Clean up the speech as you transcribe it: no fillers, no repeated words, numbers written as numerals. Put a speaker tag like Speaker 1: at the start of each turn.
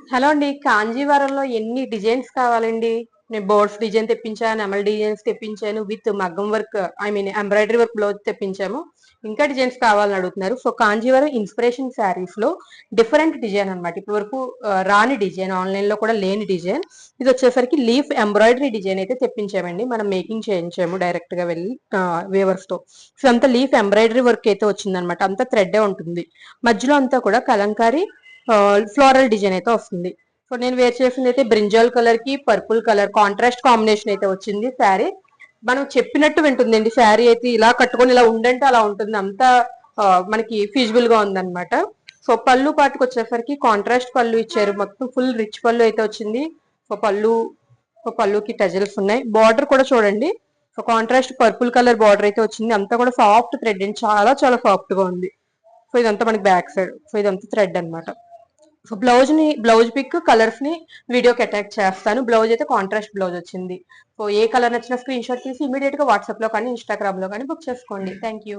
Speaker 1: Hello అండి. కాంజీవరంలో ఎన్ని designs కావాలండి? నేను బోర్డ్స్ డిజైన్ తెప్పించాను, నెమలి డిజైన్స్ తెప్పించాను, విత్ మగ్గం వర్క్ ఎంబ్రాయిడరీ వర్క్ బ్లౌజ్ తెప్పించాము. ఇంకా డిజైన్స్ కావాలని అడుగుతున్నారు. సో కాంజీవరం ఇన్స్పిరేషన్ శారీస్ లో డిఫరెంట్ డిజైన్ అనమాట. ఇప్పటి వరకు రాని డిజైన్, ఆన్లైన్ లో కూడా లేని డిజైన్. ఇది వచ్చేసరికి లీఫ్ ఎంబ్రాయిడరీ డిజైన్ అయితే తెప్పించామండి. మనం మేకింగ్ చేయించాము డైరెక్ట్ గా వెళ్ళి వేవర్స్ తో. సో అంతా లీఫ్ ఎంబ్రాయిడరీ వర్క్ అయితే వచ్చిందనమాట. అంతా థ్రెడ్ ఉంటుంది. మధ్యలో అంతా కూడా కలంకారీ ఫ్లోరల్ డిజైన్ అయితే వస్తుంది. సో నేను వేర్ చేసింది అయితే బ్రింజాల్ కలర్ కి పర్పుల్ కలర్ కాంట్రాస్ట్ కాంబినేషన్ అయితే వచ్చింది శారీ. మనం చెప్పినట్టు వింటుందండి శారీ అయితే. ఇలా కట్టుకొని ఇలా ఉండంటే అలా ఉంటుంది. అంతా మనకి ఫీజిబుల్ గా ఉందన్నమాట. సో పళ్ళు పాటుకు వచ్చేసరికి కాంట్రాస్ట్ పళ్ళు ఇచ్చారు. మొత్తం ఫుల్ రిచ్ పళ్ళు అయితే వచ్చింది. సో పళ్ళుకి టజల్స్ ఉన్నాయి. బార్డర్ కూడా చూడండి. So contrast purple colour border అయితే వచ్చింది. అంతా కూడా సాఫ్ట్ థ్రెడ్ అండి. చాలా చాలా సాఫ్ట్ గా ఉంది. సో ఇదంతా మనకి బ్యాక్ సైడ్. సో ఇదంతా థ్రెడ్ అనమాట. సో బ్లౌజ్ పిక్ కలర్స్ ని వీడియోకి అటాచ్ చేస్తాను. బ్లౌజ్ అయితే కాంట్రాస్ట్ బ్లౌజ్ వచ్చింది. సో ఏ కలర్ నచ్చిన స్క్రీన్ షాట్ తీసి ఇమీడియట్ గా వాట్సాప్ లో కానీ ఇన్స్టాగ్రామ్ లో కానీ బుక్ చేసుకోండి. Thank you.